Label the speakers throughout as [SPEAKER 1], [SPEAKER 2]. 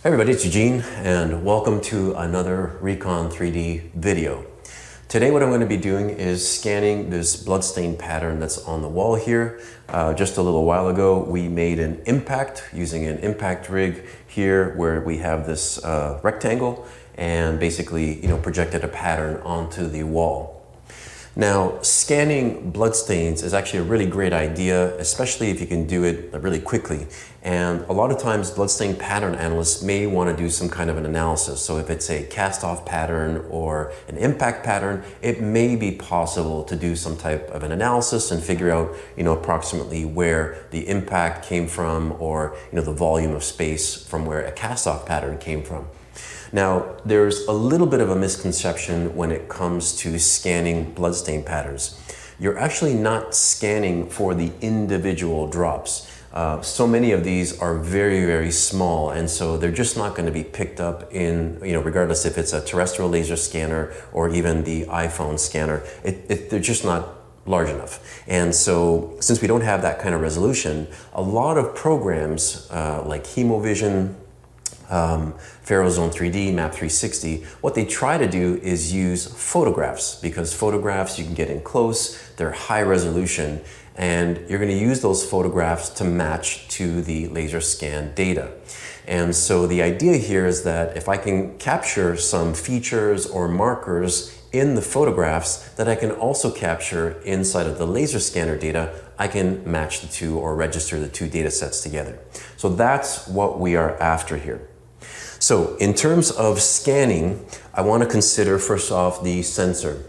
[SPEAKER 1] Hey everybody, it's Eugene and welcome to another Recon 3D video. Today what I'm going to be doing is scanning this bloodstain pattern that's on the wall here. Just a little while ago we made an impact using an impact rig here where we have this rectangle and basically projected a pattern onto the wall. Now, scanning bloodstains is actually a really great idea, especially if you can do it really quickly. And a lot of times bloodstain pattern analysts may want to do some kind of an analysis. So if it's a cast-off pattern or an impact pattern, it may be possible to do some type of an analysis and figure out, approximately where the impact came from or, the volume of space from where a cast-off pattern came from. Now, there's a little bit of a misconception when it comes to scanning bloodstain patterns. You're actually not scanning for the individual drops. So many of these are very, very small, and so they're just not going to be picked up in, regardless if it's a terrestrial laser scanner or even the iPhone scanner. They're just not large enough. And so since we don't have that kind of resolution, a lot of programs like HemoVision, R3D, Map 360, what they try to do is use photographs, because photographs you can get in close, they're high resolution, and you're going to use those photographs to match to the laser scan data. And so the idea here is that if I can capture some features or markers in the photographs that I can also capture inside of the laser scanner data, I can match the two or register the two data sets together. So that's what we are after here. So in terms of scanning, I want to consider first off the sensor.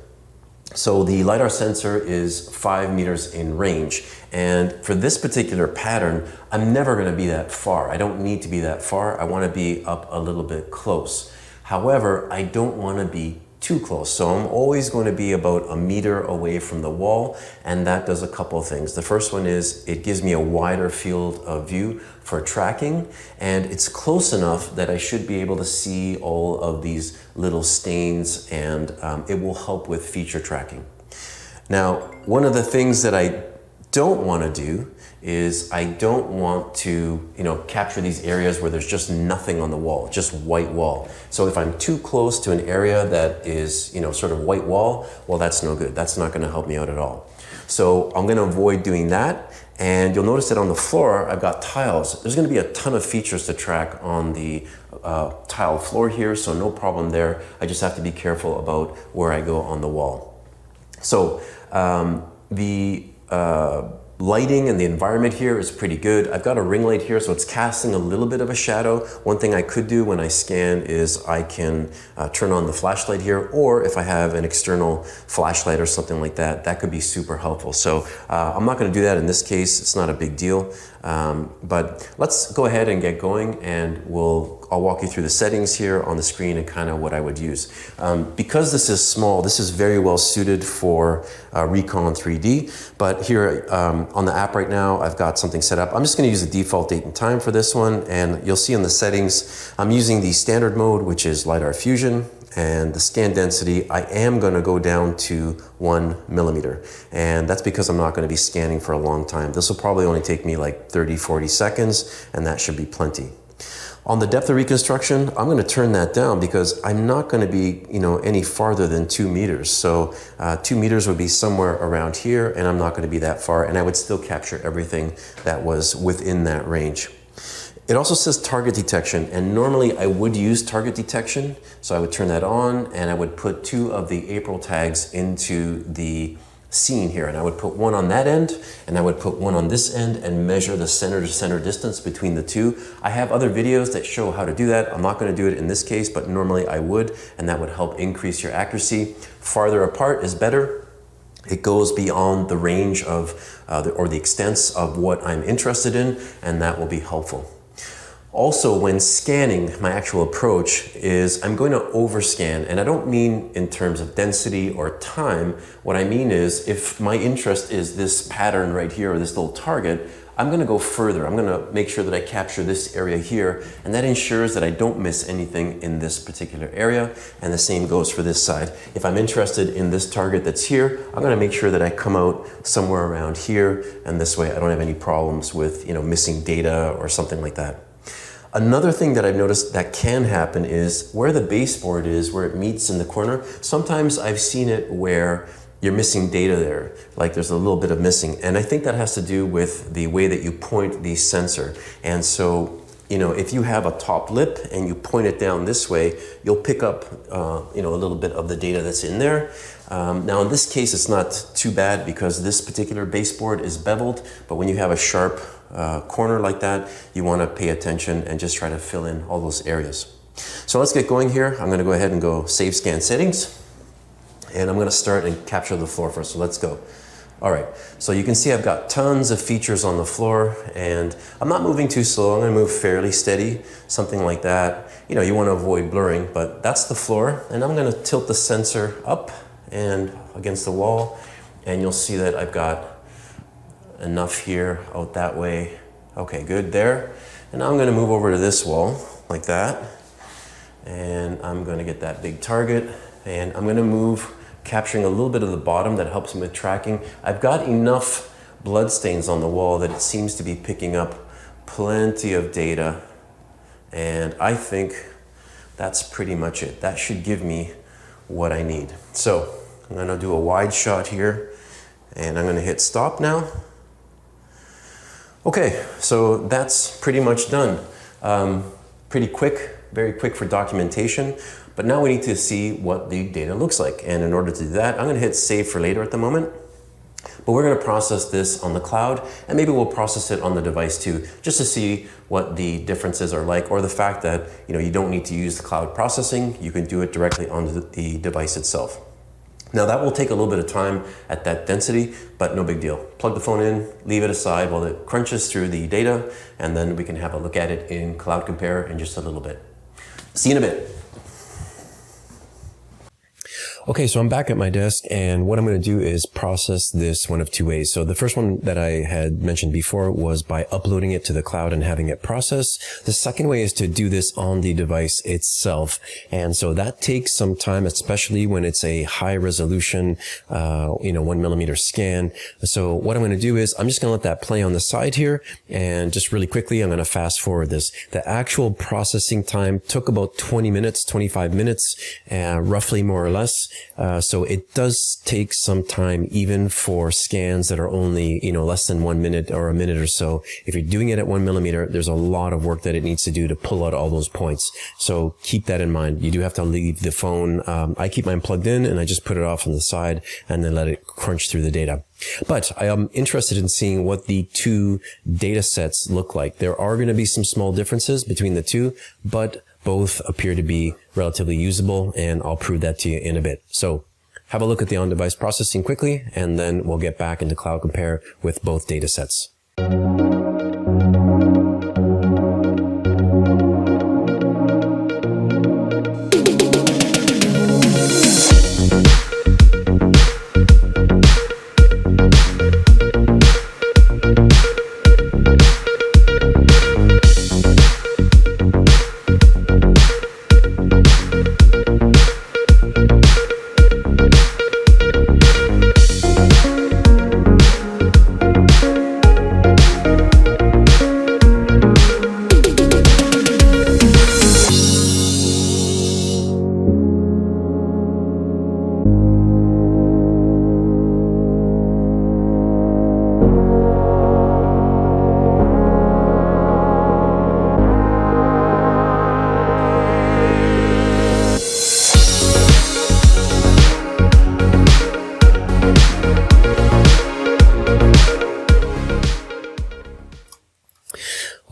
[SPEAKER 1] So the LiDAR sensor is 5 meters in range. And for this particular pattern, I'm never going to be that far. I don't need to be that far. I want to be up a little bit close. However, I don't want to be too close. So I'm always going to be about a meter away from the wall, and that does a couple of things. The first one is it gives me a wider field of view for tracking, and it's close enough that I should be able to see all of these little stains, and it will help with feature tracking. Now, one of the things that I don't want to do is I don't want to, capture these areas where there's just nothing on the wall, just white wall. So if I'm too close to an area that is, sort of white wall, well, that's no good. That's not going to help me out at all. So I'm going to avoid doing that. And you'll notice that on the floor, I've got tiles. There's going to be a ton of features to track on the tile floor here, so no problem there. I just have to be careful about where I go on the wall. So the lighting and the environment here is pretty good. I've got a ring light here, so it's casting a little bit of a shadow. One thing I could do when I scan is I can turn on the flashlight here, or if I have an external flashlight or something like that, that could be super helpful. So I'm not going to do that in this case. It's not a big deal. But let's go ahead and get going, and I'll walk you through the settings here on the screen and kind of what I would use. Because this is small, this is very well suited for Recon 3D, but here on the app right now, I've got something set up. I'm just going to use the default date and time for this one, and you'll see in the settings, I'm using the standard mode, which is LiDAR Fusion, and the scan density, I am going to go down to 1 millimeter. And that's because I'm not going to be scanning for a long time. This will probably only take me like 30, 40 seconds, and that should be plenty. On the depth of reconstruction, I'm going to turn that down because I'm not going to be, any farther than 2 meters. So 2 meters would be somewhere around here, and I'm not going to be that far, and I would still capture everything that was within that range. It also says target detection, and normally I would use target detection, so I would turn that on, and I would put 2 of the April tags into the scene here, and I would put one on that end, and I would put one on this end and measure the center to center distance between the two. I have other videos that show how to do that. I'm not going to do it in this case, but normally I would, and that would help increase your accuracy. Farther apart is better. It goes beyond the range of, or the extents of what I'm interested in, and that will be helpful. Also, when scanning, my actual approach is I'm going to overscan, and I don't mean in terms of density or time. What I mean is if my interest is this pattern right here or this little target, I'm going to go further. I'm going to make sure that I capture this area here, and that ensures that I don't miss anything in this particular area, and the same goes for this side. If I'm interested in this target that's here, I'm going to make sure that I come out somewhere around here, and this way I don't have any problems with missing data or something like that. Another thing that I've noticed that can happen is where the baseboard is, where it meets in the corner, sometimes I've seen it where you're missing data there, like there's a little bit of missing. And I think that has to do with the way that you point the sensor. And so, you know, if you have a top lip and you point it down this way, you'll pick up, you know, a little bit of the data that's in there. Now in this case, it's not too bad because this particular baseboard is beveled, but when you have a sharp corner like that, you want to pay attention and just try to fill in all those areas. So let's get going here. I'm going to go ahead and go save scan settings, and I'm going to start and capture the floor first. So let's go. All right, so you can see I've got tons of features on the floor, and I'm not moving too slow. I'm going to move fairly steady, something like that. You know, you want to avoid blurring, but that's the floor, and I'm going to tilt the sensor up and against the wall, and you'll see that I've got enough here out that way. Okay, good there. And now I'm going to move over to this wall like that, and I'm going to get that big target, and I'm going to move, capturing a little bit of the bottom that helps me with tracking. I've got enough bloodstains on the wall that it seems to be picking up plenty of data, and I think that's pretty much it. That should give me what I need. So I'm going to do a wide shot here, and I'm going to hit stop now. Okay, so that's pretty much done. Pretty quick, very quick for documentation, but now we need to see what the data looks like. And in order to do that, I'm gonna hit save for later at the moment, but we're gonna process this on the cloud, and maybe we'll process it on the device too, just to see what the differences are like, or the fact that, you know, you don't need to use the cloud processing, you can do it directly on the device itself. Now that will take a little bit of time at that density, but no big deal. Plug the phone in, leave it aside while it crunches through the data, and then we can have a look at it in Cloud Compare in just a little bit. See you in a bit. Okay, so I'm back at my desk, and what I'm going to do is process this one of two ways. So the first one that I had mentioned before was by uploading it to the cloud and having it processed. The second way is to do this on the device itself. And so that takes some time, especially when it's a high resolution, 1mm scan. So what I'm going to do is I'm just going to let that play on the side here, and just really quickly, I'm going to fast forward this. The actual processing time took about 20 minutes, 25 minutes, roughly, more or less. So it does take some time, even for scans that are only, less than 1 minute or a minute or so. If you're doing it at 1mm, there's a lot of work that it needs to do to pull out all those points. So keep that in mind. You do have to leave the phone. I keep mine plugged in, and I just put it off on the side and then let it crunch through the data. But I am interested in seeing what the two data sets look like. There are going to be some small differences between the two, but both appear to be relatively usable, and I'll prove that to you in a bit. So have a look at the on-device processing quickly, and then we'll get back into Cloud Compare with both data sets.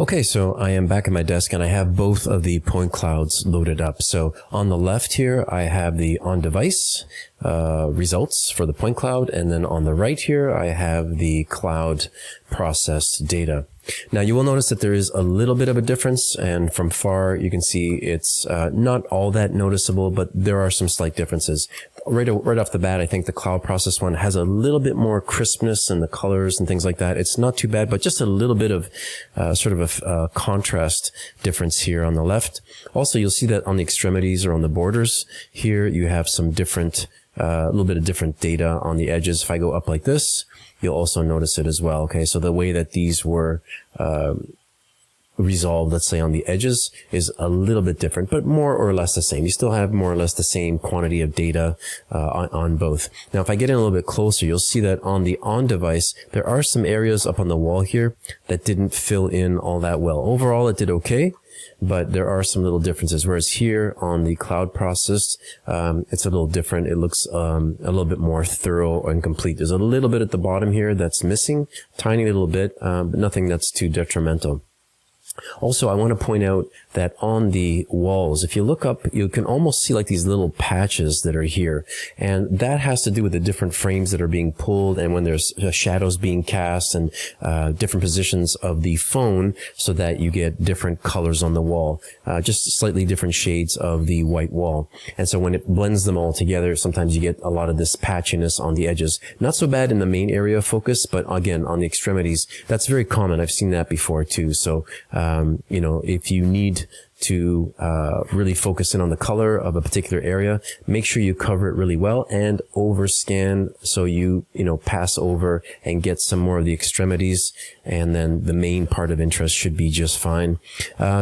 [SPEAKER 1] Okay, so I am back at my desk, and I have both of the point clouds loaded up. So on the left here, I have the on-device results for the point cloud, and then on the right here, I have the cloud processed data. Now you will notice that there is a little bit of a difference, and from far you can see it's not all that noticeable, but there are some slight differences. Right off the bat, I think the cloud process one has a little bit more crispness in the colors and things like that. It's not too bad, but just a little bit of sort of a contrast difference here on the left. Also, you'll see that on the extremities or on the borders here, you have some different, a little bit of different data on the edges. If I go up like this, you'll also notice it as well. Okay, so the way that these were resolve, let's say on the edges, is a little bit different, but more or less the same. You still have more or less the same quantity of data on both. Now, if I get in a little bit closer, you'll see that on the on device, there are some areas up on the wall here that didn't fill in all that well. Overall, it did okay, but there are some little differences. Whereas here on the cloud process, it's a little different. It looks a little bit more thorough and complete. There's a little bit at the bottom here that's missing, tiny little bit, but nothing that's too detrimental. Also, I want to point out that on the walls, if you look up, you can almost see like these little patches that are here. And that has to do with the different frames that are being pulled and when there's shadows being cast and different positions of the phone so that you get different colors on the wall, just slightly different shades of the white wall. And so when it blends them all together, sometimes you get a lot of this patchiness on the edges. Not so bad in the main area of focus, but again, on the extremities, that's very common. I've seen that before too. So, you know, if you need to really focus in on the color of a particular area, make sure you cover it really well and overscan so you pass over and get some more of the extremities, and then the main part of interest should be just fine.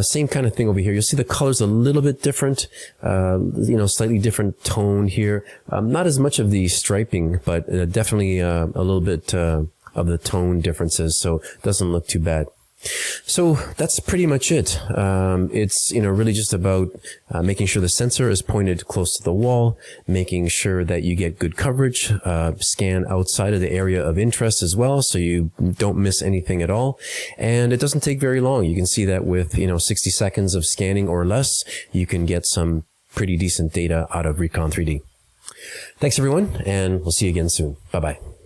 [SPEAKER 1] Same kind of thing over here. You'll see the color's a little bit different, slightly different tone here. Not as much of the striping, but definitely a little bit of the tone differences, so it doesn't look too bad. So that's pretty much it. It's, really just about making sure the sensor is pointed close to the wall, making sure that you get good coverage, scan outside of the area of interest as well, so you don't miss anything at all. And it doesn't take very long. You can see that with, 60 seconds of scanning or less, you can get some pretty decent data out of Recon 3D. Thanks everyone, and we'll see you again soon. Bye-bye.